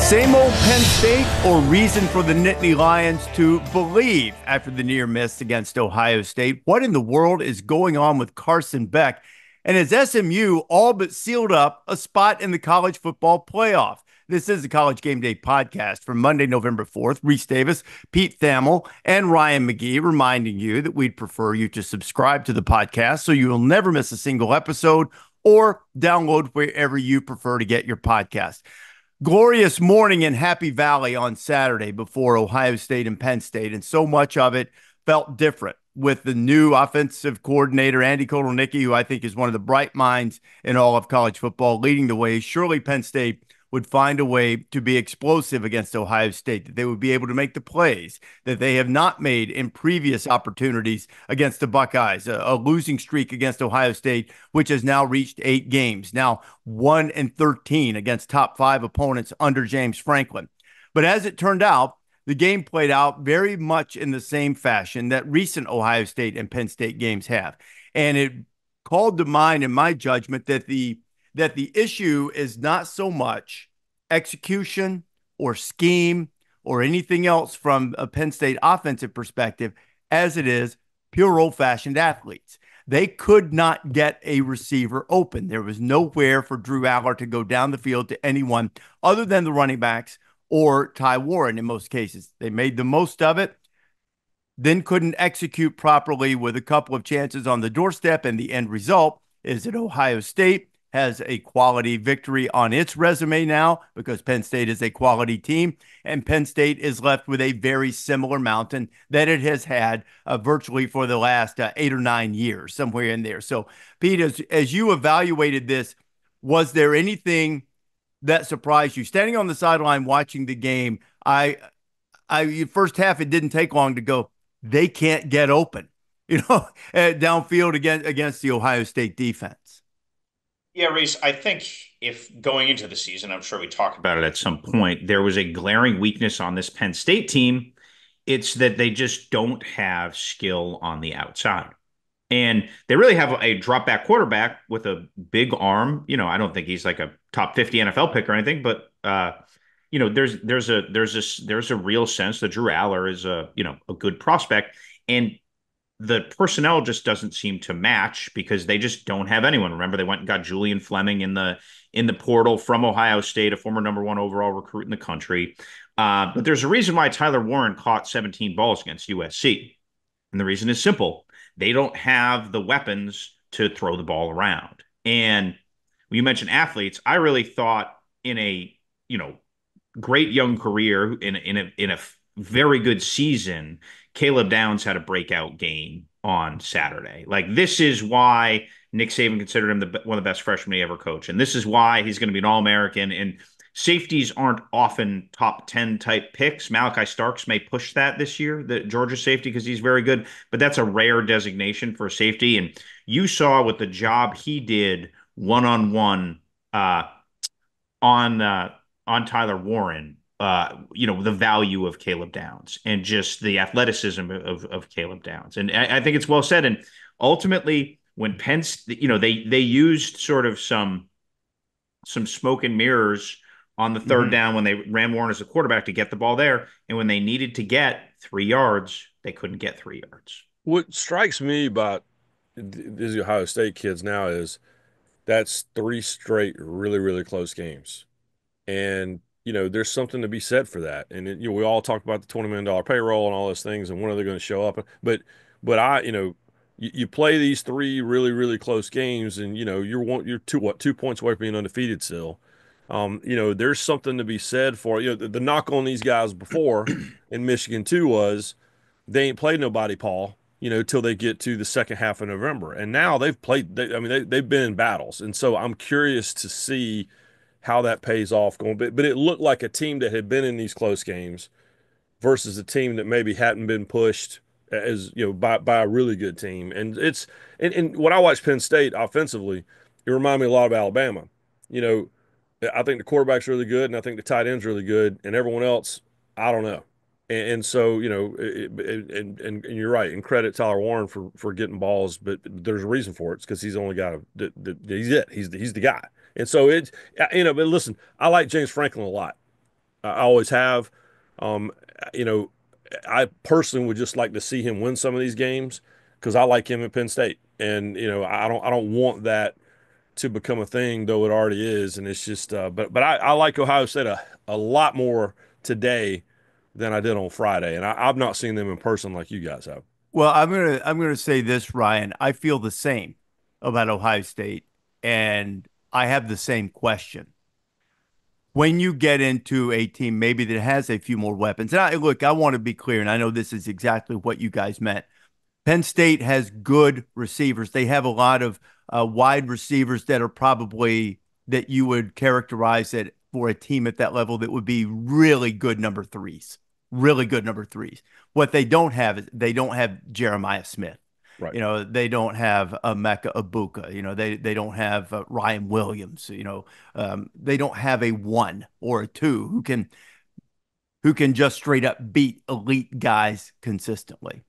Same old Penn State or reason for the Nittany Lions to believe after the near miss against Ohio State? What in the world is going on with Carson Beck? And has SMU all but sealed up a spot in the college football playoff? This is the College Game Day podcast for Monday, November 4th. Rece Davis, Pete Thamel, and Ryan McGee reminding you that we'd prefer you to subscribe to the podcast so you will never miss a single episode or download wherever you prefer to get your podcast. Glorious morning in Happy Valley on Saturday before Ohio State and Penn State, and so much of it felt different with the new offensive coordinator, Andy Kotelnicki, who I think is one of the bright minds in all of college football, leading the way. Surely Penn State would find a way to be explosive against Ohio State, that they would be able to make the plays that they have not made in previous opportunities against the Buckeyes, a losing streak against Ohio State, which has now reached 8 games, now 1-13 against top 5 opponents under James Franklin. But as it turned out, the game played out very much in the same fashion that recent Ohio State and Penn State games have. And it called to mind, in my judgment, that the issue is not so much execution or scheme or anything else from a Penn State offensive perspective as it is pure old-fashioned athletes. They could not get a receiver open. There was nowhere for Drew Aller to go down the field to anyone other than the running backs or Ty Warren in most cases. They made the most of it, then couldn't execute properly with a couple of chances on the doorstep, and the end result is that Ohio State has a quality victory on its resume now because Penn State is a quality team, and Penn State is left with a very similar mountain that it has had virtually for the last 8 or 9 years, somewhere in there. So, Pete, as you evaluated this, was there anything that surprised you? Standing on the sideline watching the game, first half, it didn't take long to go, they can't get open, downfield against the Ohio State defense. Yeah, Reese, I think if going into the season, I'm sure we talked about it at some point, there was a glaring weakness on this Penn State team. It's that they just don't have skill on the outside. And they really have a drop back quarterback with a big arm. I don't think he's like a top 50 NFL pick or anything, but there's a real sense that Drew Aller is a good prospect. And the personnel just doesn't seem to match because they just don't have anyone. Remember, they went and got Julian Fleming in the portal from Ohio State, a former #1 overall recruit in the country. But there's a reason why Tyler Warren caught 17 balls against USC. And the reason is simple. They don't have the weapons to throw the ball around. And when you mentioned athletes, I really thought in a, great young career, in a very good season, Caleb Downs had a breakout game on Saturday. Like, this is why Nick Saban considered him one of the best freshmen he ever coached. And this is why he's going to be an All-American. And safeties aren't often top 10 type picks. Malachi Starks may push that this year, the Georgia safety, because he's very good. But that's a rare designation for a safety. And you saw with the job he did one-on-one on Tyler Warren, the value of Caleb Downs and just the athleticism of Caleb Downs. And I think it's well said. And ultimately, when Penn, they used sort of some smoke and mirrors on the third down when they ran Warren as a quarterback to get the ball there. And when they needed to get 3 yards, they couldn't get 3 yards. What strikes me about these Ohio State kids now is that's 3 straight really, really close games. And there's something to be said for that. And we all talk about the $20 million payroll and all those things, and when are they going to show up? But you play these 3 really, really close games, and you're 2 points away from being undefeated still. There's something to be said for the knock on these guys before in Michigan too was they ain't played nobody, Paul. Till they get to the second half of November, and now they've played. They've been in battles, and so I'm curious to see how that pays off going. But it looked like a team that had been in these close games versus a team that maybe hadn't been pushed as by a really good team. And when I watch Penn State offensively, it reminded me a lot of Alabama. I think the quarterback's really good, and I think the tight end's really good, and everyone else, I don't know. And so and you're right. And credit Tyler Warren for getting balls, but there's a reason for it. It's because he's the only guy. He's the guy. And so but listen, I like James Franklin a lot. I always have. Um, you know, I personally would just like to see him win some of these games because I like him at Penn State, and I don't want that to become a thing, though it already is. And it's just, but I like Ohio State a lot more today than I did on Friday, and I've not seen them in person like you guys have. Well, I'm gonna say this, Ryan. I feel the same about Ohio State, and I have the same question. When you get into a team maybe that has a few more weapons, and look, I want to be clear, and I know this is exactly what you guys meant. Penn State has good receivers. They have a lot of wide receivers that are probably that you would characterize it for a team at that level that would be really good number threes, really good number threes. What they don't have is they don't have Jeremiah Smith. Right. They don't have Mecca Ibuka. They don't have Ryan Williams. They don't have a one or a two who can just straight up beat elite guys consistently.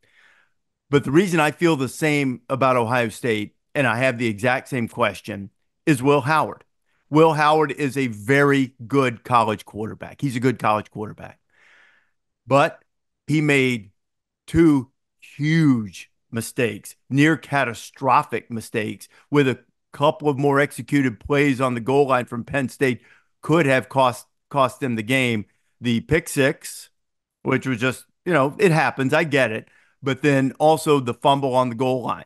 But the reason I feel the same about Ohio State, and I have the exact same question, is Will Howard. Will Howard is a very good college quarterback. He's a good college quarterback. But he made two huge mistakes, near catastrophic mistakes, with a couple of more executed plays on the goal line from Penn State could have cost them the game. The pick six, which was just, it happens. I get it. But then also the fumble on the goal line.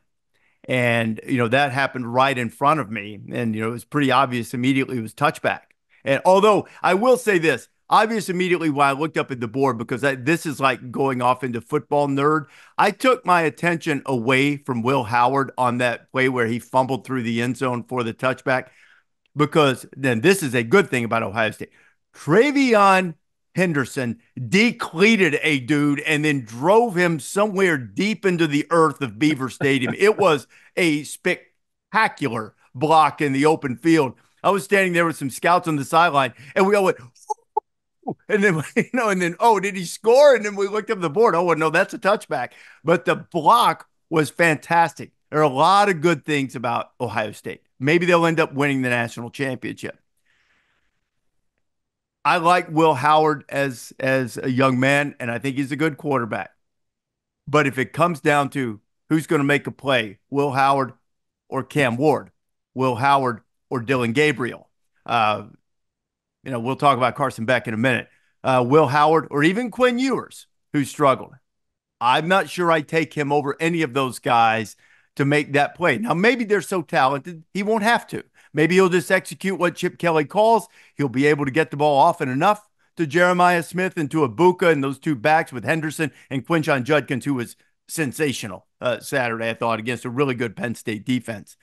And, that happened right in front of me. And, it was pretty obvious immediately it was touchback. And although I will say this, obvious immediately when I looked up at the board, because this is like going off into football nerd. I took my attention away from Will Howard on that play where he fumbled through the end zone for the touchback, because then this is a good thing about Ohio State. Travion Henderson decleated a dude and then drove him somewhere deep into the earth of Beaver Stadium. It was a spectacular block in the open field. I was standing there with some scouts on the sideline, and we all went, and then, oh, did he score? And then we looked up the board. Oh, well, no, that's a touchback. But the block was fantastic. There are a lot of good things about Ohio State. Maybe they'll end up winning the national championship. I like Will Howard as a young man, and I think he's a good quarterback. But if it comes down to who's going to make a play, Will Howard or Cam Ward, Will Howard or Dylan Gabriel, we'll talk about Carson Beck in a minute. Will Howard or even Quinn Ewers, who struggled. I'm not sure I'd take him over any of those guys to make that play. Now, maybe they're so talented, he won't have to. Maybe he'll just execute what Chip Kelly calls. He'll be able to get the ball often enough to Jeremiah Smith and to Ibuka and those two backs with Henderson and Quinshon Judkins, who was sensational Saturday, I thought, against a really good Penn State defense.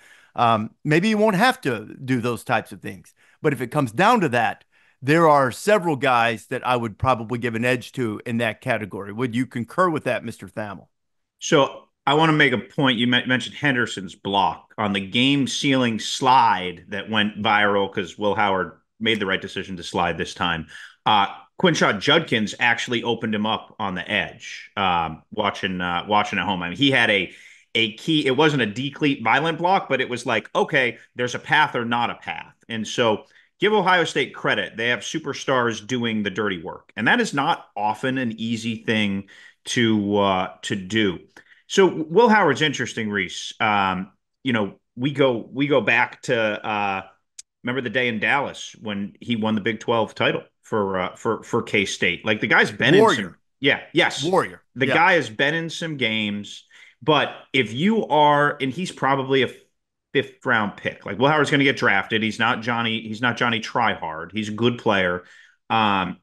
Maybe he won't have to do those types of things. But if it comes down to that, there are several guys that I would probably give an edge to in that category. Would you concur with that, Mr. Thamel? So I want to make a point. You mentioned Henderson's block on the game sealing slide that went viral because Will Howard made the right decision to slide this time. Quinshon Judkins actually opened him up on the edge. Watching at home, I mean, he had a key. It wasn't a decleat violent block, but it was like, okay, there's a path or not a path, and so give Ohio State credit. They have superstars doing the dirty work, and that is not often an easy thing to do. So Will Howard's interesting, Rece. We go back to remember the day in Dallas when he won the Big 12 title for K-State. Like the guy's been in some, yeah, yes, Warrior. The guy has been in some games, but if you are, and he's probably a fifth round pick. Like Will Howard's going to get drafted. He's not Johnny Tryhard. He's a good player. And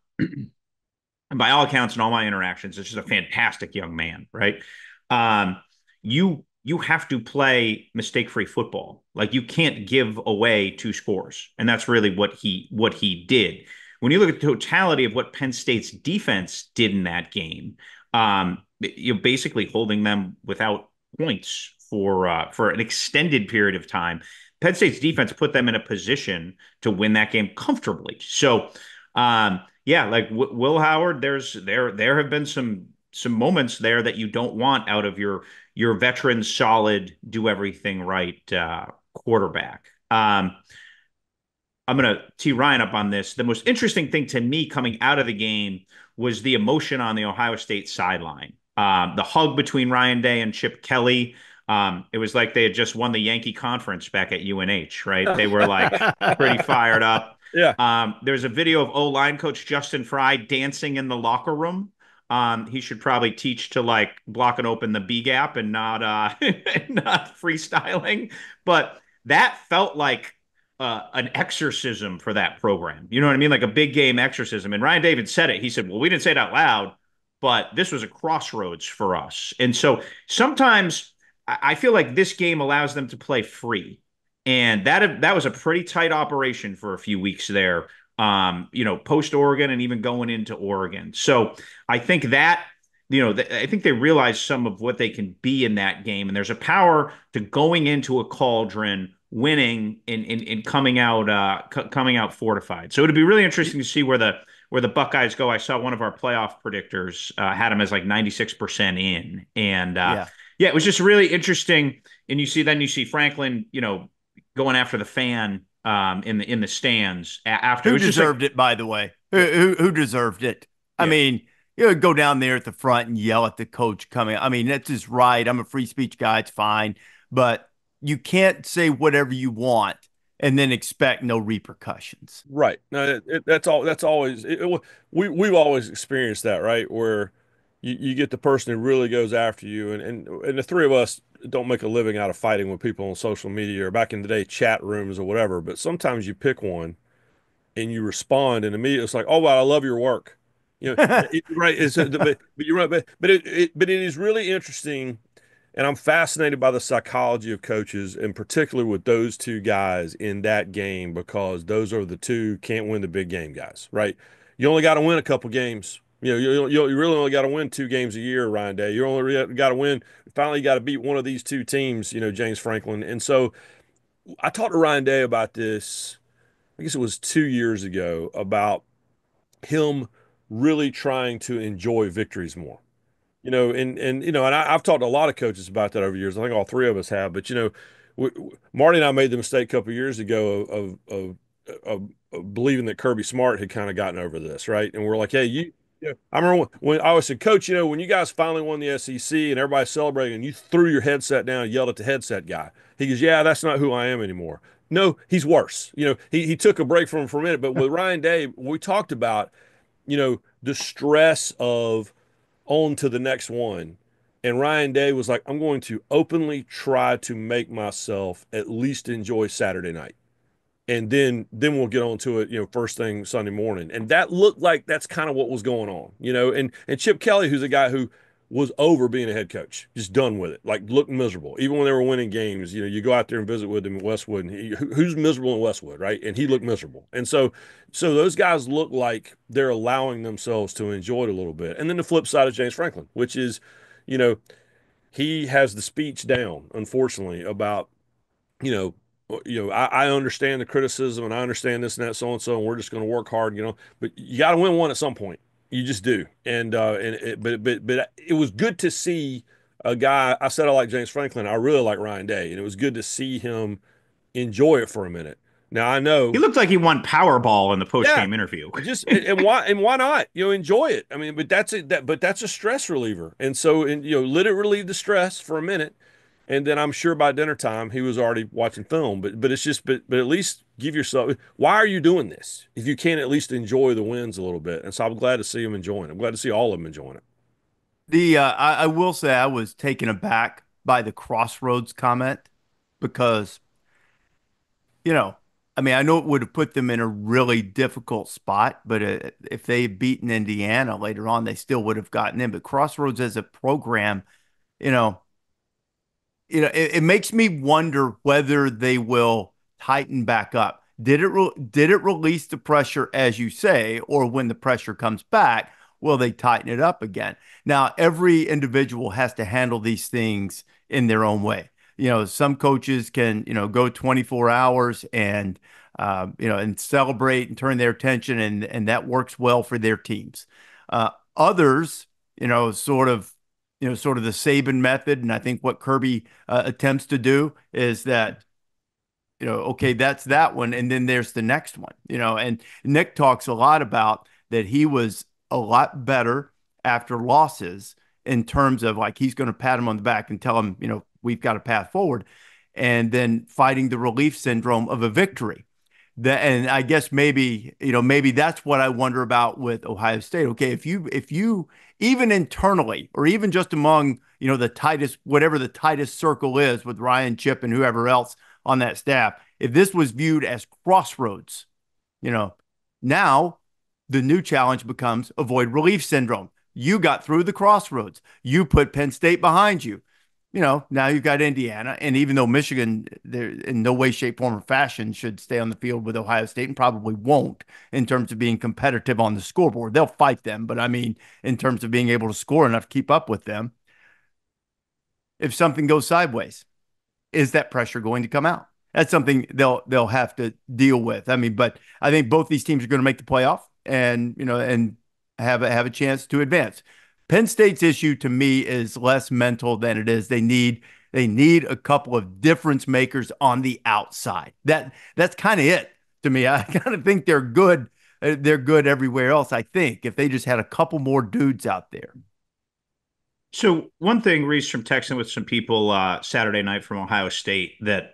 by all accounts and all my interactions, it's just a fantastic young man, right? You have to play mistake-free football. Like you can't give away two scores. And that's really what he did. When you look at the totality of what Penn State's defense did in that game, you're basically holding them without points for an extended period of time. Penn State's defense put them in a position to win that game comfortably. So, like Will Howard, there have been some moments there that you don't want out of your veteran, solid, do everything right quarterback. I'm going to tee Ryan up on this. The most interesting thing to me coming out of the game was the emotion on the Ohio State sideline. The hug between Ryan Day and Chip Kelly. It was like they had just won the Yankee conference back at UNH, right? They were like pretty fired up. Yeah. There's a video of O-line coach Justin Fry dancing in the locker room. He should probably teach to like block and open the B gap and not not freestyling. But that felt like an exorcism for that program. You know what I mean? Like a big game exorcism. And Ryan David said it. He said, well, we didn't say it out loud, but this was a crossroads for us. And so sometimes I feel like this game allows them to play free. And that was a pretty tight operation for a few weeks there, post Oregon and even going into Oregon. So I think that, I think they realize some of what they can be in that game. And there's a power to going into a cauldron, winning and coming out fortified. So it'd be really interesting to see where the Buckeyes go. I saw one of our playoff predictors had them as like 96% in, and Yeah. yeah, it was just really interesting. And you see Franklin, going after the fan in the stands after. Who It was just like, deserved it, by the way? Who deserved it? I yeah. mean, go down there at the front and yell at the coach coming. I mean, that's just right. I'm a free speech guy. It's fine. But you can't say whatever you want and then expect no repercussions. Right. No, that's all. That's always we've always experienced that, right? Where you get the person who really goes after you, and the three of us don't make a living out of fighting with people on social media or back in the day chat rooms or whatever. But sometimes you pick one and you respond, and immediately it's like, oh wow, I love your work. Right? But you're right. But it is really interesting. And I'm fascinated by the psychology of coaches, and particularly with those two guys in that game, because those are the two can't win the big game guys, right? You only got to win a couple games. You really only got to win 2 games a year, Ryan Day. You only got to win. Finally, you got to beat one of these two teams, James Franklin. And so I talked to Ryan Day about this, I guess it was 2 years ago, about him really trying to enjoy victories more. I've talked to a lot of coaches about that over the years. I think all three of us have. But Marty and I made the mistake a couple of years ago of believing that Kirby Smart had kind of gotten over this, right? And we're like, hey, I remember when I always said, Coach, when you guys finally won the SEC and everybody's celebrating, and you threw your headset down and yelled at the headset guy. He goes, yeah, that's not who I am anymore. No, he's worse. He took a break from him for a minute. But with Ryan Day, we talked about, the stress of on to the next one. And Ryan Day was like, I'm going to openly try to make myself at least enjoy Saturday night. And then we'll get on to it, first thing Sunday morning. And that looked like that's kind of what was going on, and Chip Kelly, who's a guy who was over being a head coach, just done with it, like looked miserable. Even when they were winning games, you go out there and visit with him in Westwood, and who's miserable in Westwood, right? And he looked miserable. And so those guys look like they're allowing themselves to enjoy it a little bit. And then the flip side of James Franklin, which is, he has the speech down, unfortunately, about, you know, I understand the criticism and I understand this and that, so and so, and we're just going to work hard, but you got to win one at some point. You just do. But it was good to see a guy. I said I like James Franklin. I really like Ryan Day, and it was good to see him enjoy it for a minute. Now I He know, looked like he won Powerball in the post yeah, game interview. just and why not? Enjoy it. I mean, but that's a stress reliever, and so let it relieve the stress for a minute, and then I'm sure by dinner time he was already watching film. But it's just but at least give yourself. Why are you doing this if you can't at least enjoy the wins a little bit? And so I'm glad to see him enjoying it. I'm glad to see all of them enjoying it. I will say I was taken aback by the crossroads comment because, you know, I mean, I know it would have put them in a really difficult spot, but if they had beaten Indiana later on, they still would have gotten in. But Crossroads as a program, you know, it makes me wonder whether they will tighten back up. Did it release the pressure as you say, or when the pressure comes back, will they tighten it up again? Now, every individual has to handle these things in their own way. Some coaches can, go 24 hours and and celebrate and turn their attention, and that works well for their teams. Others, sort of the Saban method, and I think what Kirby attempts to do is that okay, that's that one. And then there's the next one, and Nick talks a lot about that he was a lot better after losses in terms of like he's going to pat him on the back and tell him, we've got a path forward. And then fighting the relief syndrome of a victory. And I guess maybe that's what I wonder about with Ohio State. Okay, if you even internally or even just among, the tightest, whatever the tightest circle is with Ryan, Chip, and whoever else on that staff, if this was viewed as crossroads, you know, now the new challenge becomes avoid relief syndrome. You got through the crossroads. You put Penn State behind you. Now you've got Indiana, and even though Michigan, there in no way, shape, form, or fashion should stay on the field with Ohio State, and probably won't in terms of being competitive on the scoreboard. They'll fight them, but I mean, in terms of being able to score enough to keep up with them, if something goes sideways, is that pressure going to come out? That's something they'll have to deal with. I mean, but I think both these teams are going to make the playoff, and and have a chance to advance. Penn State's issue to me is less mental than it is. They need a couple of difference makers on the outside. That's kind of it to me. I kind of think they're good. They're good everywhere else. I think if they just had a couple more dudes out there. So one thing, Rece, from texting with some people Saturday night from Ohio State that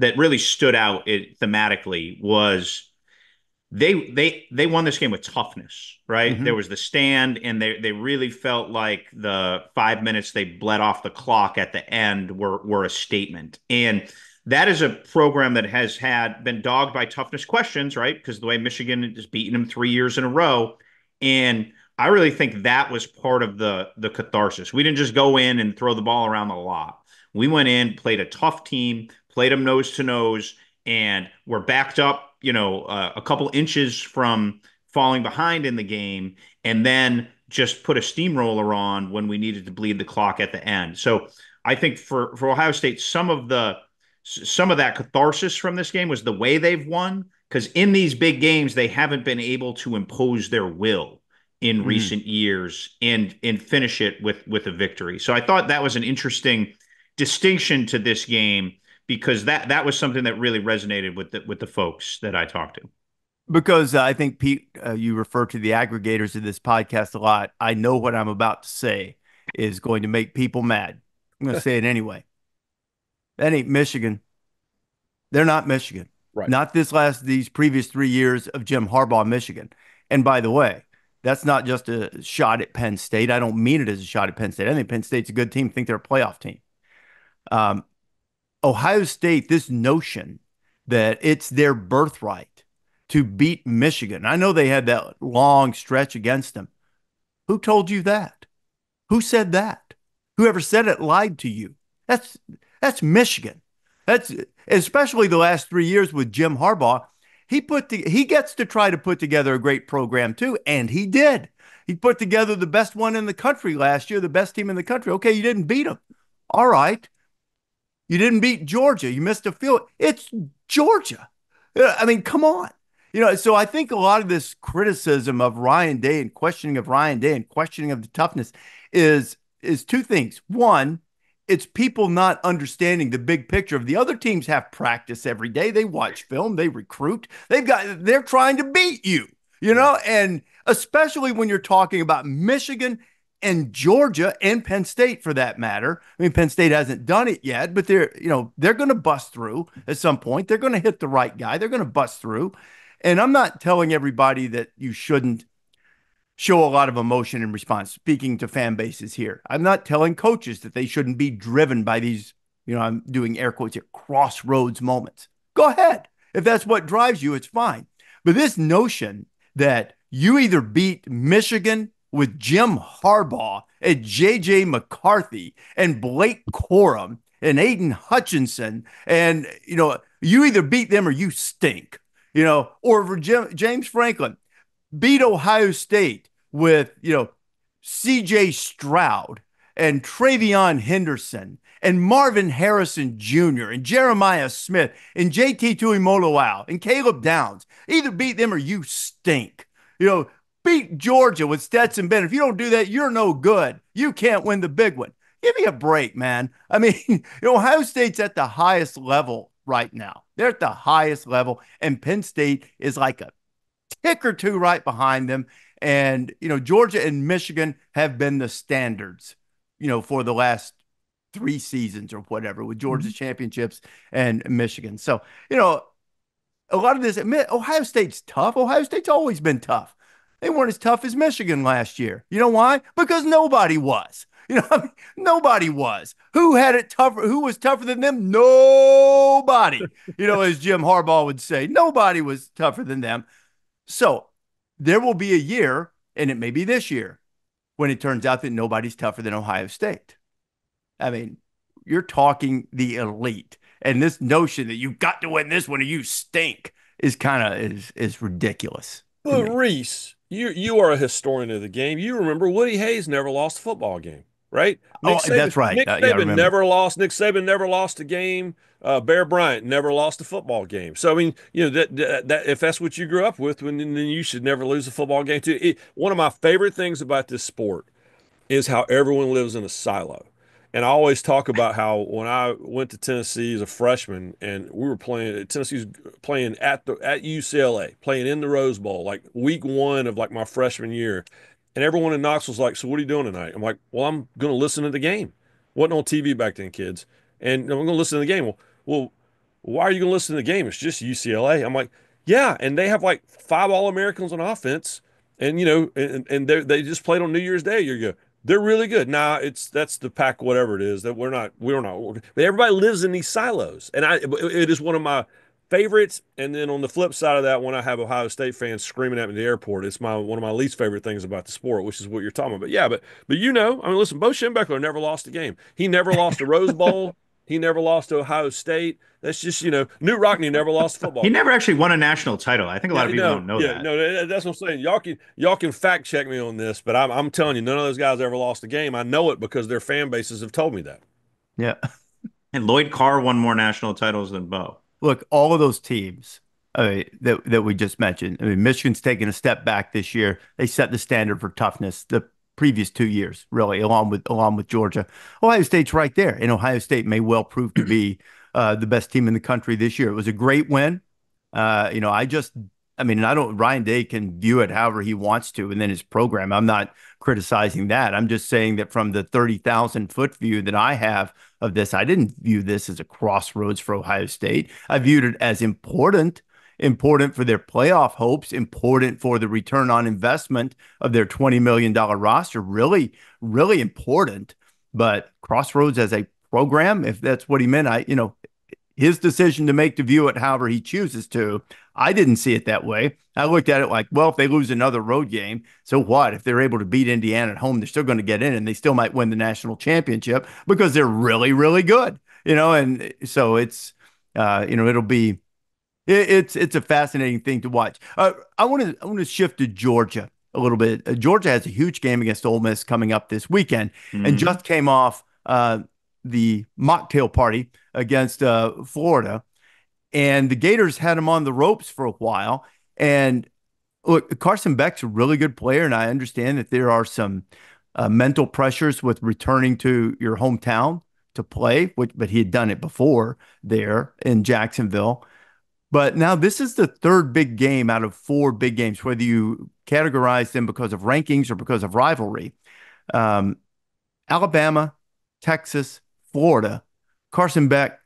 that really stood out thematically was they won this game with toughness, right? Mm-hmm. There was the stand, and they really felt like the 5 minutes they bled off the clock at the end were a statement. And that is a program that has been dogged by toughness questions, right? Because the way Michigan has beaten them 3 years in a row. And I really think that was part of the catharsis. We didn't just go in and throw the ball around a lot. We went in, played a tough team, played them nose to nose, and we're backed up, a couple inches from falling behind in the game, and then just put a steamroller on when we needed to bleed the clock at the end. So I think for Ohio State, some of that catharsis from this game was the way they've won, because in these big games, they haven't been able to impose their will in recent years and finish it with a victory. So I thought that was an interesting distinction to this game, because that was something that really resonated with the folks that I talked to. Because I think, Pete, you refer to the aggregators of this podcast a lot. I know what I'm about to say is going to make people mad. I'm going to say it anyway. That ain't Michigan. They're not Michigan. Right. Not these previous 3 years of Jim Harbaugh, Michigan. And by the way, that's not just a shot at Penn State. I don't mean it as a shot at Penn State. I think Penn State's a good team. I think they're a playoff team. Ohio State, this notion that it's their birthright to beat Michigan. I know they had that long stretch against them. Who told you that? Who said that? Whoever said it lied to you. That's Michigan. That's especially the last 3 years with Jim Harbaugh. He gets to try to put together a great program too, and he did. He put together the best one in the country last year, the best team in the country. Okay, you didn't beat them. All right. You didn't beat Georgia. You missed a field. It's Georgia. I mean, come on. So I think a lot of this criticism of Ryan Day and questioning of Ryan Day and questioning of the toughness is two things. One, it's people not understanding the big picture of the other teams have practice every day. They watch film, they recruit. They're trying to beat you, and especially when you're talking about Michigan and Georgia and Penn State for that matter. I mean, Penn State hasn't done it yet, but they're going to bust through at some point. They're going to hit the right guy. They're going to bust through. And I'm not telling everybody that you shouldn't show a lot of emotion in response, speaking to fan bases here. I'm not telling coaches that they shouldn't be driven by these, I'm doing air quotes here, crossroads moments. Go ahead. If that's what drives you, it's fine. But this notion that you either beat Michigan with Jim Harbaugh and J.J. McCarthy and Blake Corum and Aiden Hutchinson, and, you either beat them or you stink, or for James Franklin, beat Ohio State with, C.J. Stroud and Travion Henderson and Marvin Harrison Jr. and Jeremiah Smith and J.T. Tuimoloau and Caleb Downs. Either beat them or you stink. Beat Georgia with Stetson Bennett. If you don't do that, you're no good. You can't win the big one. Give me a break, man. I mean, Ohio State's at the highest level right now. They're at the highest level, and Penn State is like a tick or two right behind them. And, Georgia and Michigan have been the standards, for the last 3 seasons or whatever, with Georgia's championships and Michigan. So, a lot of this, Ohio State's tough. Ohio State's always been tough. They weren't as tough as Michigan last year. You know why? Because nobody was. Nobody was. Who had it tougher? Who was tougher than them? Nobody. As Jim Harbaugh would say, nobody was tougher than them. So there will be a year, and it may be this year, when it turns out that nobody's tougher than Ohio State. I mean, you're talking the elite. And this notion that you've got to win this one or you stink is kind of is ridiculous. But Rece, you are a historian of the game. You remember Woody Hayes never lost a football game, right? Oh, that's right. Nick Yeah, I Saban remember. never lost. Nick Saban never lost a game. Bear Bryant never lost a football game. So I mean, that if that's what you grew up with, then you should never lose a football game too. One of my favorite things about this sport is how everyone lives in a silo. And I always talk about how when I went to Tennessee as a freshman and we were playing, Tennessee's playing at UCLA, playing in the Rose Bowl, like week one of like my freshman year. And everyone in Knoxville's like, "So what are you doing tonight?" I'm like, "Well, I'm going to listen to the game." Wasn't on TV back then, kids. And I'm going to listen to the game. Well, why are you going to listen to the game? It's just UCLA. I'm like, "Yeah." And they have like 5 All-Americans on offense. And, and they just played on New Year's Day a year ago. They're really good. Now that's the pack, whatever it is that we're not. But everybody lives in these silos, and it is one of my favorites. And then on the flip side of that, when I have Ohio State fans screaming at me at the airport, it's one of my least favorite things about the sport, which is what you're talking about. But yeah, but I mean, listen, Bo Schembechler never lost a game. He never lost a Rose Bowl. He never lost to Ohio State. That's just, Newt Rockne never lost a football He game. never actually won a national title. I think a lot Yeah, of people no, don't know yeah, that. no, that's what I'm saying. Y'all can fact check me on this, but I'm telling you, none of those guys ever lost a game. I know it because their fan bases have told me that. Yeah. And Lloyd Carr won more national titles than Bo. Look, all of those teams that we just mentioned. I mean, Michigan's taken a step back this year. They set the standard for toughness the previous 2 years, really, along with Georgia. Ohio State's right there, and Ohio State may well prove to be the best team in the country this year. It was a great win. I mean, I don't. Ryan Day can view it however he wants to, and then his program. I'm not criticizing that. I'm just saying that from the 30,000-foot view that I have of this, I didn't view this as a crossroads for Ohio State. I viewed it as important for their playoff hopes, important for the return on investment of their $20 million roster. Really, really important. But crossroads as a program, if that's what he meant, his decision to make to view it however he chooses to. I didn't see it that way. I looked at it like, well, if they lose another road game, so what? If they're able to beat Indiana at home, they're still going to get in and they still might win the national championship because they're really, really good. And so it'll be it's a fascinating thing to watch. I want to shift to Georgia a little bit. Georgia has a huge game against Ole Miss coming up this weekend, and Mhm. just came off the mocktail party against Florida, and the Gators had him on the ropes for a while. And look, Carson Beck's a really good player, and I understand that there are some mental pressures with returning to your hometown to play, but he had done it before there in Jacksonville. But now this is the third big game out of four big games, whether you categorize them because of rankings or because of rivalry. Um, Alabama, Texas, Florida. Carson Beck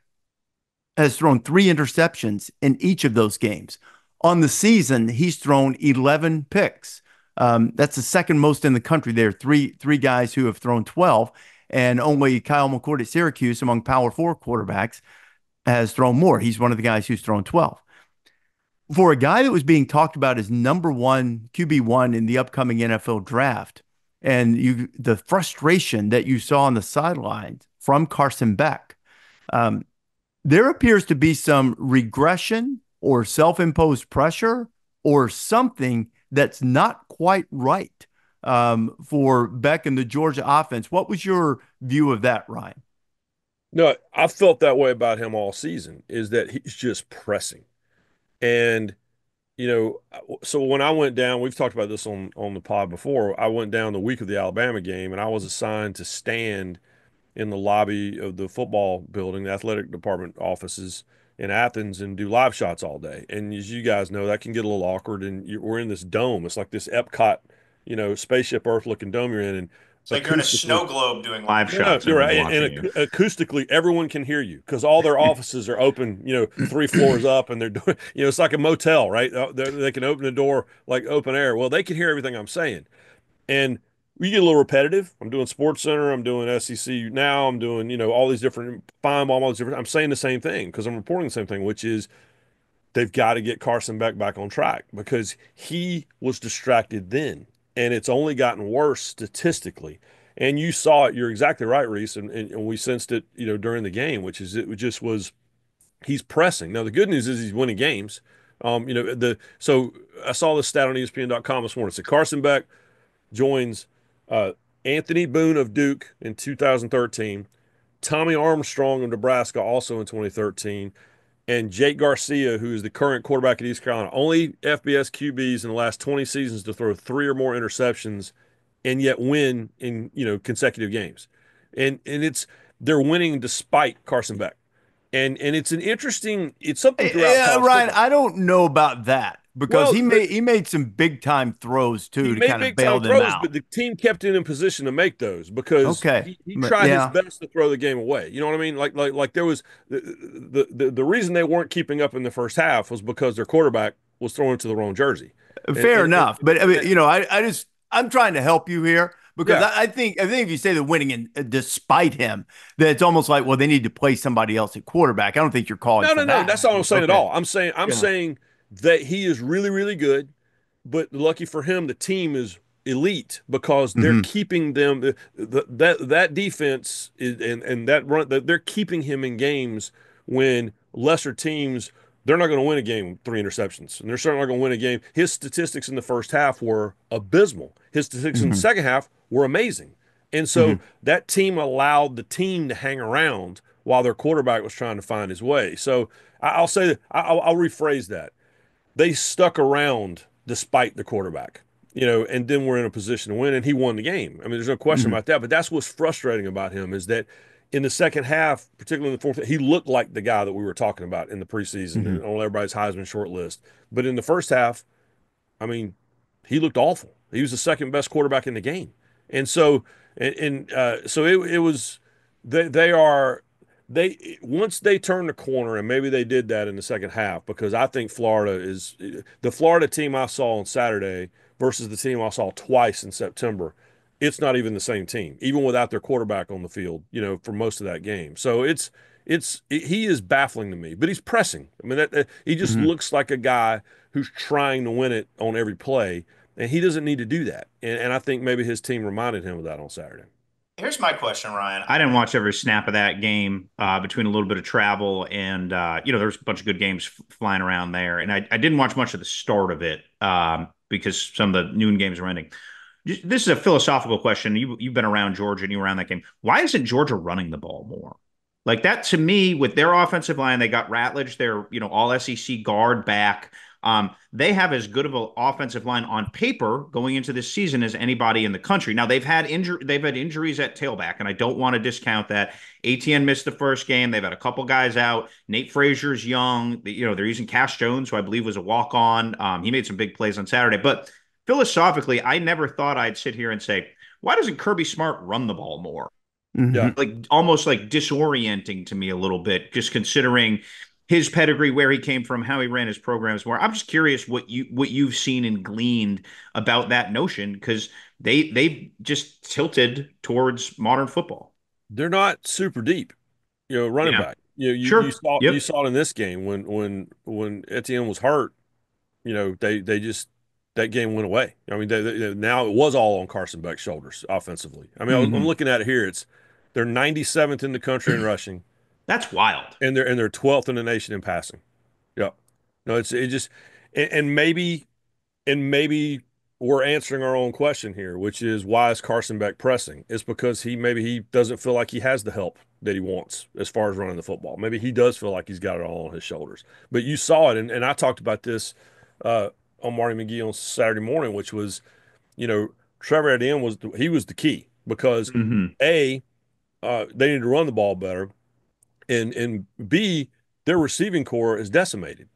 has thrown 3 interceptions in each of those games. On the season, he's thrown 11 picks. That's the second most in the country. There are three guys who have thrown 12, and only Kyle McCord at Syracuse, among Power Four quarterbacks, has thrown more. He's one of the guys who's thrown 12. For a guy that was being talked about as number one, QB1 in the upcoming NFL draft, and the frustration that you saw on the sidelines from Carson Beck, um, there appears to be some regression or self-imposed pressure or something that's not quite right for Beck and the Georgia offense. What was your view of that, Ryan? No, I felt that way about him all season, is that he's just pressing. And, so when I went down, we've talked about this on the pod before. I went down the week of the Alabama game and I was assigned to stand in the lobby of the football building, the athletic department offices, in Athens and do live shots all day. And as you guys know, that can get a little awkward. And we're in this dome. It's like this Epcot, spaceship Earth looking dome you're in. And It's like you're in a acoustically, snow globe doing live no, shots. you're Everyone's right. And watching you. acoustically, everyone can hear you because all their offices are open, 3 floors up, and they're doing, it's like a motel, right? They can open the door like open air. Well, they can hear everything I'm saying. And we get a little repetitive. I'm doing Sports Center. I'm doing SEC now. I'm doing, all these different fine all these different. I'm saying the same thing because I'm reporting the same thing, which is they've got to get Carson Beck back on track because he was distracted then, and it's only gotten worse statistically. And you saw it. You're exactly right, Rece, and we sensed it, during the game, which is it just was he's pressing. Now the good news is he's winning games. So I saw this stat on ESPN.com this morning. It said Carson Beck joins uh, Anthony Boone of Duke in 2013, Tommy Armstrong of Nebraska also in 2013, and Jake Garcia, who is the current quarterback at East Carolina. Only FBS QBs in the last 20 seasons to throw 3 or more interceptions and yet win in consecutive games. And they're winning despite Carson Beck. And it's something throughout college Ryan, football. I don't know about that because Well, he made some big time throws he too to made kind of big bail time them throws, out. but the team kept him in position to make those because Okay, he but tried his yeah, best to throw the game away. You know what I mean? Like there was the reason they weren't keeping up in the first half was because their quarterback was throwing to the wrong jersey. And fair and, and, enough. But I and mean, that, I'm trying to help you here because yeah. I think if you say they're winning and despite him, that it's almost like, well, they need to play somebody else at quarterback. I don't think you're calling No, for no, no. that. That's not what I'm saying at Okay, all. I'm yeah. saying that he is really, really good, but lucky for him, the team is elite because they're Hmm. keeping them that defense is and that run that they're keeping him in games when lesser teams they're not going to win a game with 3 interceptions and they're certainly not going to win a game. His statistics in the first half were abysmal. His statistics in the Hmm. second half were amazing. And so Hmm. that team allowed the team to hang around while their quarterback was trying to find his way. So I'll say that I'll rephrase that. They stuck around despite the quarterback, and then we're in a position to win, and he won the game. I mean, there's no question Hmm. about that. But that's what's frustrating about him is that in the second half, particularly in the fourth, he looked like the guy that we were talking about in the preseason Hmm. and on everybody's Heisman short list. But in the first half, I mean, he looked awful. He was the second best quarterback in the game, and so so it was they are they once they turned the corner, and maybe they did that in the second half because I think Florida is the Florida team I saw on Saturday versus the team I saw twice in September. It's not even the same team, even without their quarterback on the field, for most of that game. So he is baffling to me, but he's pressing. I mean, he just Hmm. looks like a guy who's trying to win it on every play, and he doesn't need to do that. And I think maybe his team reminded him of that on Saturday. Here's my question, Ryan. I didn't watch every snap of that game between a little bit of travel and there's a bunch of good games flying around there, and I didn't watch much of the start of it because some of the noon games were ending. This is a philosophical question. You've been around Georgia and you were around that game. Why isn't Georgia running the ball more? Like that to me, with their offensive line, they got Ratledge, their all SEC guard back. They have as good of an offensive line on paper going into this season as anybody in the country. Now they've had injuries at tailback, and I don't want to discount that. ATN missed the first game. They've had a couple guys out. Nate Frazier's young. They're using Cash Jones, who I believe was a walk on. He made some big plays on Saturday, but philosophically, I never thought I'd sit here and say, why doesn't Kirby Smart run the ball more? Yeah. Hmm. Like almost like disorienting to me a little bit, just considering his pedigree, where he came from, how he ran his programs. More, I'm just curious what you've seen and gleaned about that notion because they've just tilted towards modern football. They're not super deep, running Yeah, back. You sure. saw you Yep. saw it in this game when Etienne was hurt. They just that game went away. I mean, now it was all on Carson Beck's shoulders offensively. I mean, I'm Hmm. looking at it here. They're 97th in the country in rushing, That's wild. and they're 12th in the nation in passing. Yeah, no, it just and maybe we're answering our own question here, which is why is Carson Beck pressing? It's because maybe he doesn't feel like he has the help that he wants as far as running the football. Maybe he does feel like he's got it all on his shoulders. But you saw it, and I talked about this uh, on Marty McGee on Saturday morning, which was, you know, Trevor Etienne was the key because Hmm. A, they need to run the ball better, and B, their receiving core is decimated.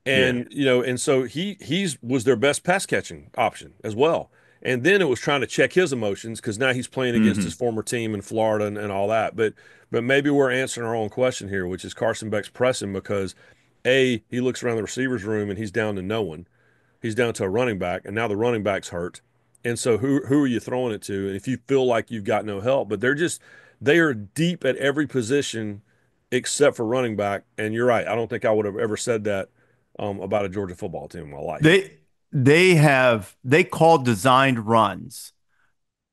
Yeah. And and so he's was their best pass catching option as well. And then it was trying to check his emotions because now he's playing against his Hmm. former team in Florida and all that. But maybe we're answering our own question here, which is Carson Beck's pressing because he looks around the receivers room and he's down to no one. He's down to a running back, and now the running back's hurt. And so who are you throwing it to? And if you feel like you've got no help, but they are deep at every position except for running back. And you're right. I don't think I would have ever said that about a Georgia football team in my life. They call designed runs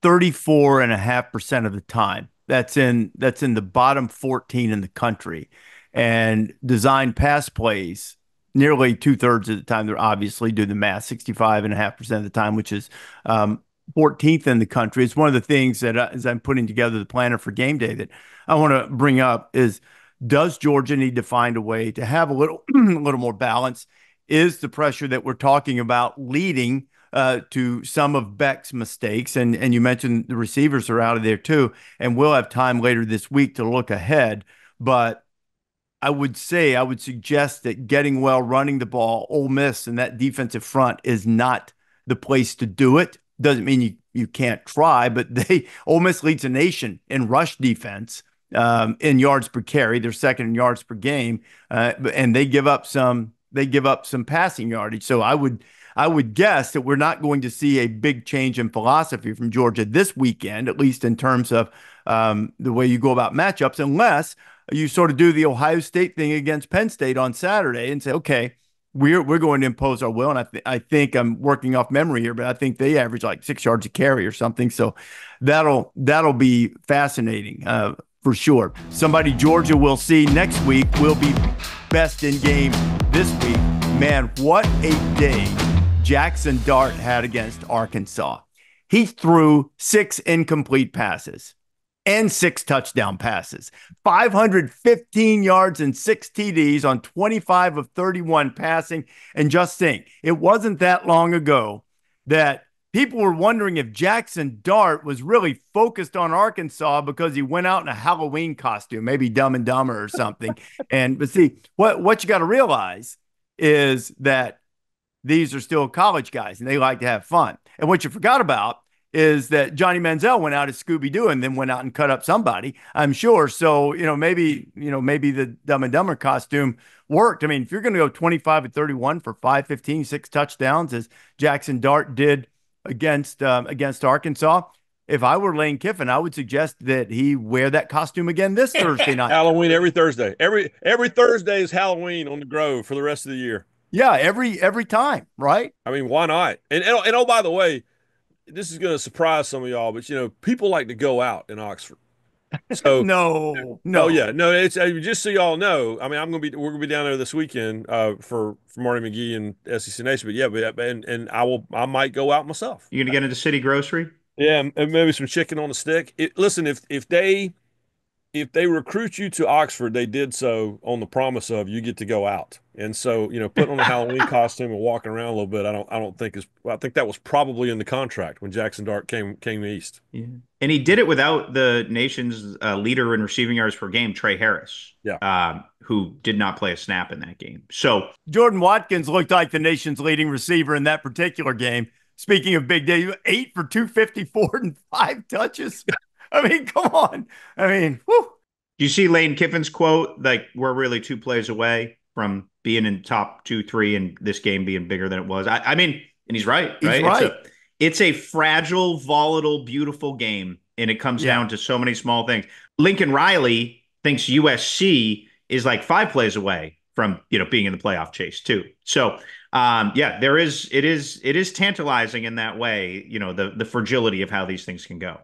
34.5% of the time. That's in the bottom 14 in the country. And design pass plays nearly two-thirds of the time. They're obviously do the math, 65.5% of the time, which is 14th in the country. It's one of the things that as I'm putting together the planner for game day that I want to bring up is does Georgia need to find a way to have a little a little more balance? Is the pressure that we're talking about leading to some of Beck's mistakes? And you mentioned the receivers are out of there too, and we'll have time later this week to look ahead. But I would suggest that getting well, running the ball, Ole Miss and that defensive front is not the place to do it. Doesn't mean you can't try, but Ole Miss leads the nation in rush defense in yards per carry. They're second in yards per game, and they give up some passing yardage. So I would guess that we're not going to see a big change in philosophy from Georgia this weekend, at least in terms of the way you go about matchups, unless you sort of do the Ohio State thing against Penn State on Saturday and say, okay, we're going to impose our will. And I think I'm working off memory here, but I think they average like 6 yards a carry or something. So that'll be fascinating for sure. Somebody Georgia will see next week will be best in game this week. Man, what a day Jackson Dart had against Arkansas. He threw 6 incomplete passes and 6 touchdown passes, 515 yards and 6 TDs on 25 of 31 passing. And just think, it wasn't that long ago that people were wondering if Jackson Dart was really focused on Arkansas because he went out in a Halloween costume, maybe Dumb and Dumber or something. But see, what you got to realize is that these are still college guys and they like to have fun. And what you forgot about is that Johnny Manziel went out as Scooby-Doo and then went out and cut up somebody, I'm sure. So, maybe the Dumb and Dumber costume worked. I mean, if you're going to go 25 and 31 for 515, 6 touchdowns, as Jackson Dart did against Arkansas, if I were Lane Kiffin, I would suggest that he wear that costume again this Thursday night. Halloween every Thursday. Every Thursday is Halloween on the Grove for the rest of the year. Yeah, every time, right? I mean, why not? And oh, by the way, this is going to surprise some of y'all, but people like to go out in Oxford. So, No, oh no. yeah, no, it's just so y'all know. I mean, we're gonna be down there this weekend for Marty McGee and SEC Nation. But yeah, and I might go out myself. You gonna get into City Grocery? Yeah, and maybe some chicken on a stick. Listen, if they recruit you to Oxford, they did so on the promise of you get to go out. And so, putting on a Halloween costume and walking around a little bit, I think that was probably in the contract when Jackson Dart came east. Yeah. And he did it without the nation's leader in receiving yards per game, Trey Harris, Yeah. who did not play a snap in that game. So Jordan Watkins looked like the nation's leading receiver in that particular game. Speaking of big day, 8 for 254 and 5 touches. I mean, come on. I mean, whew. do you see Lane Kiffin's quote? Like, we're really 2 plays away from being in top 2, 3, and this game being bigger than it was. I mean, and he's right, right? He's right. It's a fragile, volatile, beautiful game, and it comes down to so many small things. Lincoln Riley thinks USC is like 5 plays away from being in the playoff chase too. So it is tantalizing in that way. The fragility of how these things can go.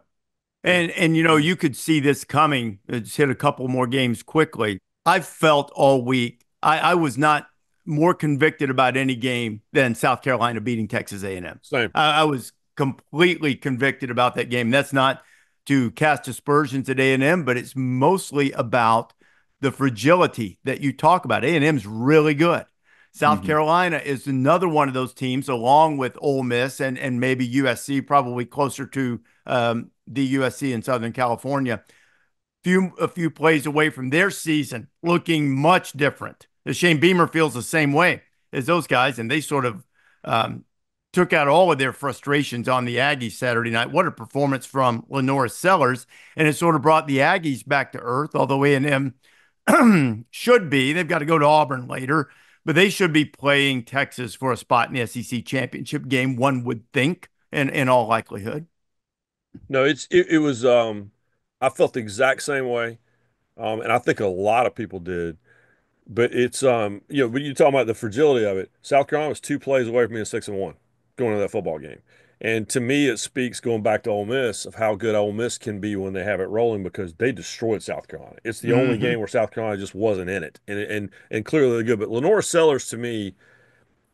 And you could see this coming. Just hit a couple more games quickly. I've felt all week I was not more convicted about any game than South Carolina beating Texas A&M. Same. I was completely convicted about that game. That's not to cast aspersions at A&M, but it's mostly about the fragility that you talk about. A&M's really good. South Carolina is another one of those teams, along with Ole Miss and maybe USC, probably closer to the USC in Southern California. a few plays away from their season looking much different. Shane Beamer feels the same way as those guys, and they sort of took out all of their frustrations on the Aggies Saturday night. What a performance from Lenore Sellers, and it sort of brought the Aggies back to earth, although A&M should be. They've got to go to Auburn later, but they should be playing Texas for a spot in the SEC championship game, one would think, in all likelihood. No, it was I felt the exact same way. And I think a lot of people did. But it's when you talk about the fragility of it, South Carolina was 2 plays away from being 6-1 going into that football game. And to me, it speaks going back to Ole Miss of how good Ole Miss can be when they have it rolling because they destroyed South Carolina. It's the only game where South Carolina just wasn't in it, and clearly they're good. But Lenore Sellers, to me,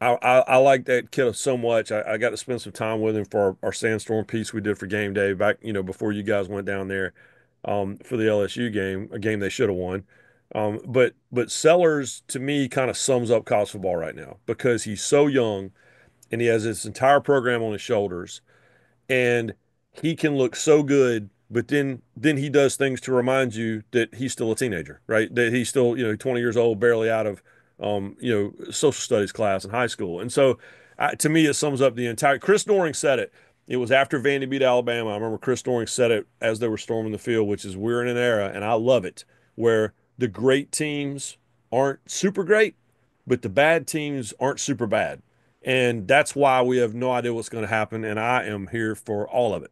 I like that kid so much. I got to spend some time with him for our Sandstorm piece we did for GameDay back, before you guys went down there for the LSU game, a game they should have won. But Sellers to me kind of sums up college football right now because he's so young and he has his entire program on his shoulders and he can look so good, but then he does things to remind you that he's still a teenager, right? That he's still 20 years old, barely out of social studies class in high school. And so to me, it sums up the entire. Chris Doring said it. It was after Vandy beat Alabama. I remember Chris Doring said it as they were storming the field, which is we're in an era, and I love it, where the great teams aren't super great, but the bad teams aren't super bad. And that's why we have no idea what's going to happen. And I am here for all of it.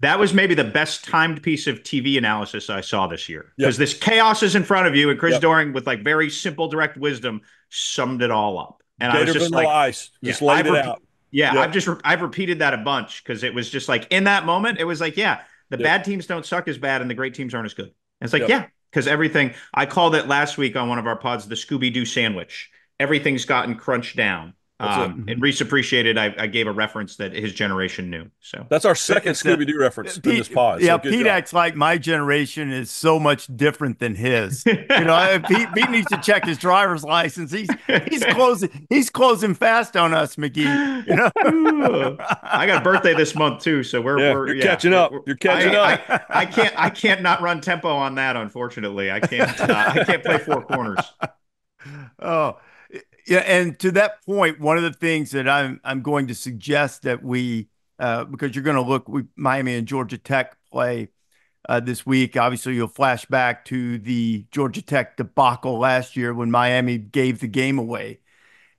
That was maybe the best timed piece of TV analysis I saw this year because this chaos is in front of you, and Chris Doring, with like very simple, direct wisdom, summed it all up. And I was just like, ice, just laid it out. Yeah, I've repeated that a bunch because it was just like in that moment, it was like, the bad teams don't suck as bad, and the great teams aren't as good. And it's like, because everything I called it last week on one of our pods, the Scooby-Doo sandwich. Everything's gotten crunched down. And Rece appreciated I gave a reference that his generation knew. So that's our second Scooby-Doo reference in this pod. Yeah, Pete acts like my generation is so much different than his. Pete needs to check his driver's license. He's closing fast on us, McGee. I got a birthday this month too, so you're catching up. You're catching up. I can't not run tempo on that. Unfortunately, I can't play four corners. Oh. Yeah, and to that point, one of the things that I'm going to suggest that we, because you're going to look, Miami and Georgia Tech play this week. Obviously, you'll flash back to the Georgia Tech debacle last year when Miami gave the game away,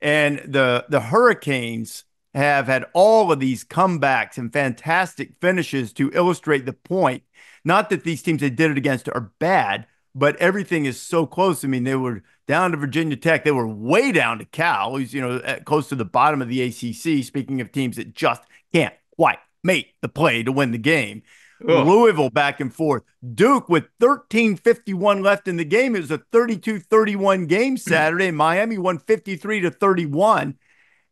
and the Hurricanes have had all of these comebacks and fantastic finishes to illustrate the point. Not that these teams they did it against are bad, but everything is so close. I mean, they were down to Virginia Tech. They were way down to Cal, who's, close to the bottom of the ACC, speaking of teams that just can't quite make the play to win the game. Ugh. Louisville back and forth. Duke with 13:51 left in the game. It was a 32-31 game Saturday. Miami won 53-31.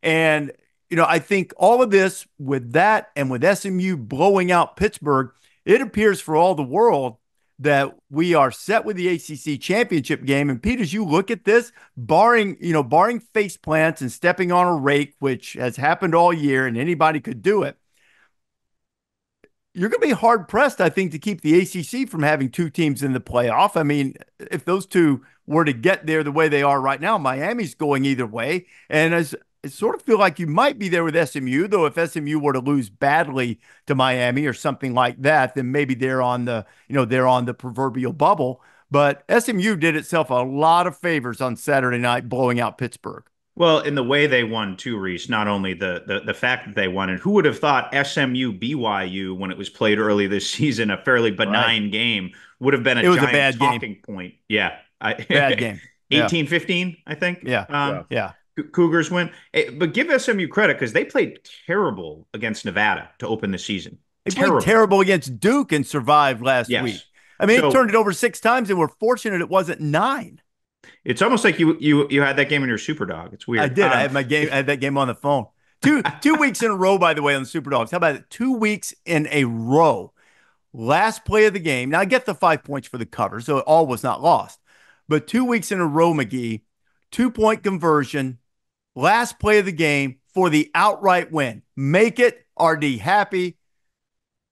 And, I think all of this with that and with SMU blowing out Pittsburgh, it appears for all the world that we are set with the ACC championship game. And Pete, as you look at this, barring face plants and stepping on a rake, which has happened all year and anybody could do it, you're going to be hard pressed, I think, to keep the ACC from having two teams in the playoff. I mean, if those two were to get there the way they are right now, Miami's going either way. And I sort of feel like you might be there with SMU, though if SMU were to lose badly to Miami or something like that, then maybe they're on the proverbial bubble. But SMU did itself a lot of favors on Saturday night, blowing out Pittsburgh. Well, in the way they won too, Rece, not only the fact that they won, and who would have thought SMU BYU, when it was played early this season, a fairly benign game, would have been a giant talking point. Yeah. Bad game. 18-15, I think. Yeah. Cougars win. But give SMU credit because they played terrible against Nevada to open the season. They played terrible against Duke and survived last week. I mean, they turned it over 6 times and we're fortunate it wasn't 9. It's almost like you had that game in your Superdog. It's weird. I did. I had that game on the phone. Two weeks in a row, by the way, on the Superdogs. How about it? 2 weeks in a row. Last play of the game. Now I get the 5 points for the cover, so all was not lost. But 2 weeks in a row, McGee, 2-point conversion. Last play of the game for the outright win. Make it, RD happy.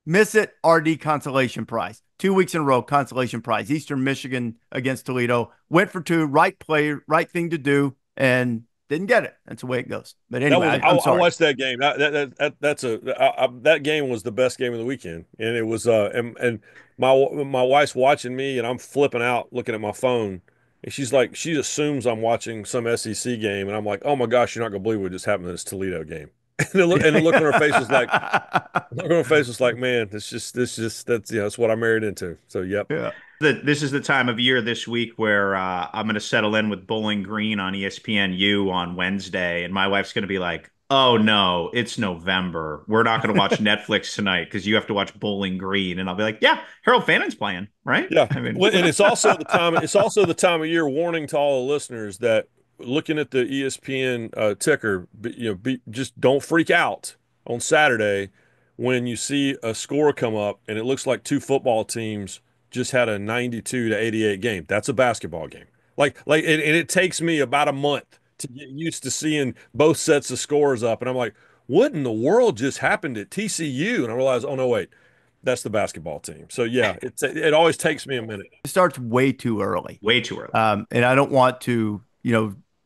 Miss it, RD consolation prize. 2 weeks in a row, consolation prize. Eastern Michigan against Toledo. Went for two, right play, right thing to do, and didn't get it. That's the way it goes. But That anyway, was I'm I sorry. watched that game. That game was the best game of the weekend, and it was and my wife's watching me, and I'm flipping out looking at my phone, and she's like she assumes I'm watching some SEC game, and I'm like, oh my gosh, you're not gonna believe what just happened in this Toledo game, and the look on her face was like, look on her face was like, man, that's that's what I married into. So yep. Yeah. This is the time of year this week where I'm going to settle in with Bowling Green on ESPNU on Wednesday, and my wife's going to be like, "Oh no, it's November. We're not going to watch Netflix tonight because you have to watch Bowling Green." And I'll be like, "Yeah, Harold Fannon's playing, right?" Yeah. I mean, Well, and it's also the time of year warning to all the listeners that looking at the ESPN ticker, just don't freak out on Saturday when you see a score come up and it looks like two football teams just had a 92-88 game. That's a basketball game. And it takes me about a month to get used to seeing both sets of scores up, and I'm like, what in the world just happened at TCU? And I realized, oh no, wait, that's the basketball team. So yeah, it always takes me a minute. It starts way too early. way too early. And I don't want to,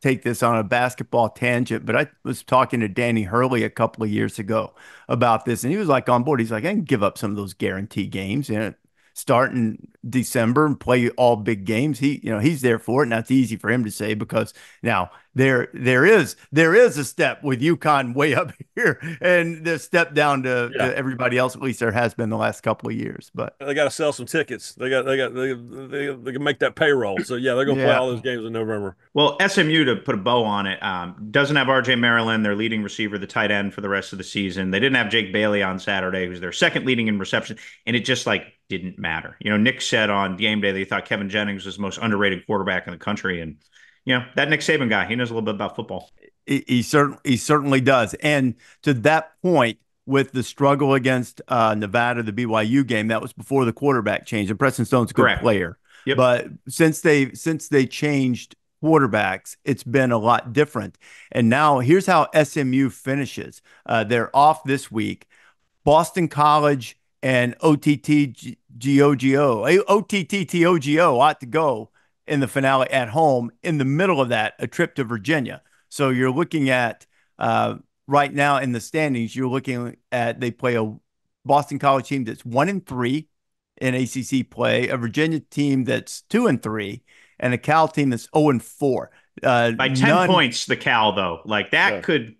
take this on a basketball tangent, but I was talking to Danny Hurley a couple of years ago about this, and he was like on board. He's like, I can give up some of those guarantee games and start in December and play all big games. He's there for it. And that's easy for him to say because now there is a step with UConn way up here and the step down to everybody else. At least there has been the last couple of years, but they got to sell some tickets. They can make that payroll. So yeah, they're gonna play yeah. all those games in November. Well, SMU, to put a bow on it, doesn't have RJ Maryland, their leading receiver, the tight end for the rest of the season. They didn't have Jake Bailey on Saturday, who's their second leading in reception, and it just didn't matter. Nick said on game day that he thought Kevin Jennings was the most underrated quarterback in the country, and that Nick Saban guy, he knows a little bit about football. He certainly does. And to that point, with the struggle against Nevada, the BYU game, that was before the quarterback change. And Preston Stone's a good Correct. player. Yep. But since they changed quarterbacks, it's been a lot different. And now here's how SMU finishes. They're off this week. Boston College and OTTTOGO ought to go in the finale at home. In the middle of that, a trip to Virginia. So you're looking at right now in the standings, you're looking at they play a Boston College team that's 1-3 in ACC play, a Virginia team that's 2-3, and a Cal team that's 0-4. By 10 points, the Cal though, Cal could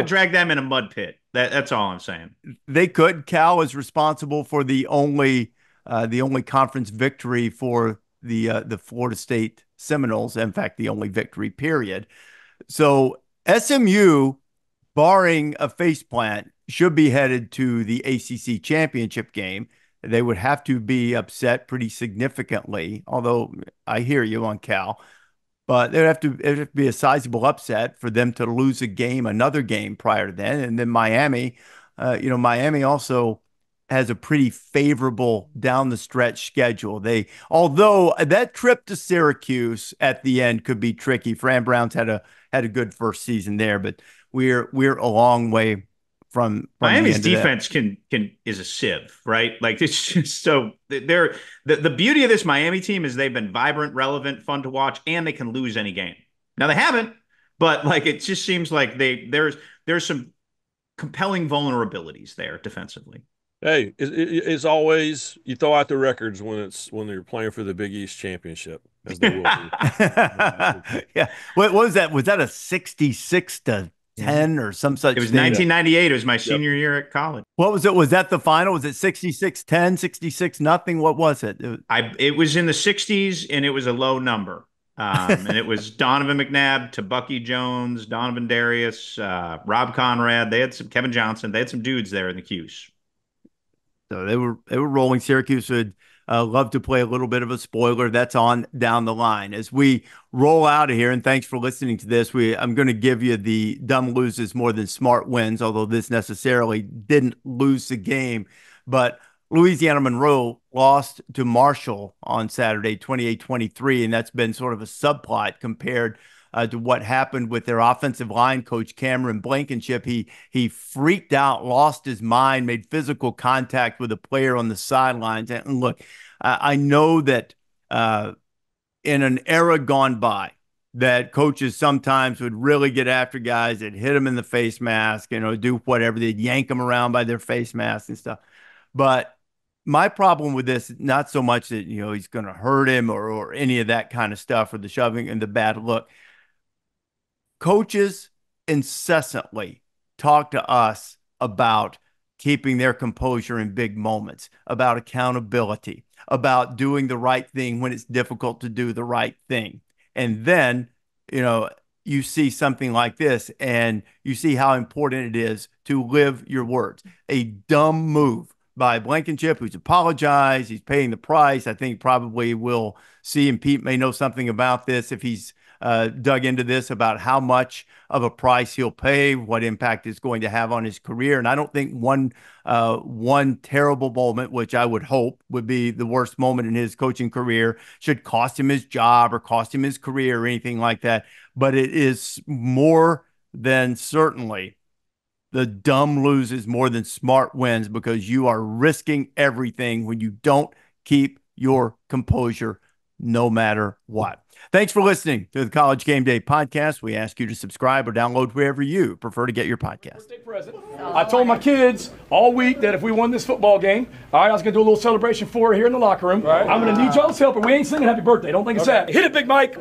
drag them in a mud pit. That's all I'm saying. They could. Cal is responsible for the only conference victory for the Florida State Seminoles. In fact, the only victory period. So SMU, barring a faceplant, should be headed to the ACC championship game. They would have to be upset pretty significantly, although I hear you on Cal. But it'd have to be a sizable upset for them to lose another game prior to then. And then Miami, Miami also has a pretty favorable down the stretch schedule. Although that trip to Syracuse at the end could be tricky. Fran Brown's had a good first season there, but we're a long way from Miami's defense is a sieve, right? It's just so the beauty of this Miami team is they've been vibrant, relevant, fun to watch, and they can lose any game. Now they haven't, but it just seems like there's some compelling vulnerabilities there defensively. Hey, it's always you throw out the records when you're playing for the Big East championship, as they will be. Yeah. What was that? Was that a 66-10 or some such? It was 1998. It was my senior year at college. What was it? Was that the final? Was it 66-10, 66-0? What was it? It was in the 60s, and it was a low number. And it was Donovan McNabb to Bucky Jones, Donovan Darius, Rob Conrad. They had some Kevin Johnson. They had some dudes there in the Q's. So they were rolling. Syracuse would love to play a little bit of a spoiler. That's on down the line. As we roll out of here, and thanks for listening to this, I'm going to give you the dumb loses more than smart wins, although this necessarily didn't lose the game. But Louisiana Monroe lost to Marshall on Saturday, 28-23, and that's been sort of a subplot compared to what happened with their offensive line coach, Cameron Blankenship. He freaked out, lost his mind, made physical contact with a player on the sidelines. And look, I know that in an era gone by, that coaches sometimes would really get after guys that hit them in the face mask, do whatever. They'd yank them around by their face mask and stuff. But my problem with this, not so much that, he's going to hurt him or any of that kind of stuff, or the shoving and the bad look. Coaches incessantly talk to us about keeping their composure in big moments, about accountability, about doing the right thing when it's difficult to do the right thing. And then, you see something like this and you see how important it is to live your words. A dumb move by Blankenship, who's apologized. He's paying the price. I think probably we'll see, and Pete may know something about this if he's dug into this, about how much of a price he'll pay, what impact it's going to have on his career. And I don't think one terrible moment, which I would hope would be the worst moment in his coaching career, should cost him his job or cost him his career or anything like that. But it is more than certainly the dumb loses more than smart wins, because you are risking everything when you don't keep your composure no matter what. Thanks for listening to the College Game Day podcast. We ask you to subscribe or download wherever you prefer to get your podcast. I told my kids all week that if we won this football game, all right, I was going to do a little celebration for her here in the locker room. Right. I'm going to need y'all's help, but we ain't singing happy birthday. Don't think it's that. Hit it, Big Mike.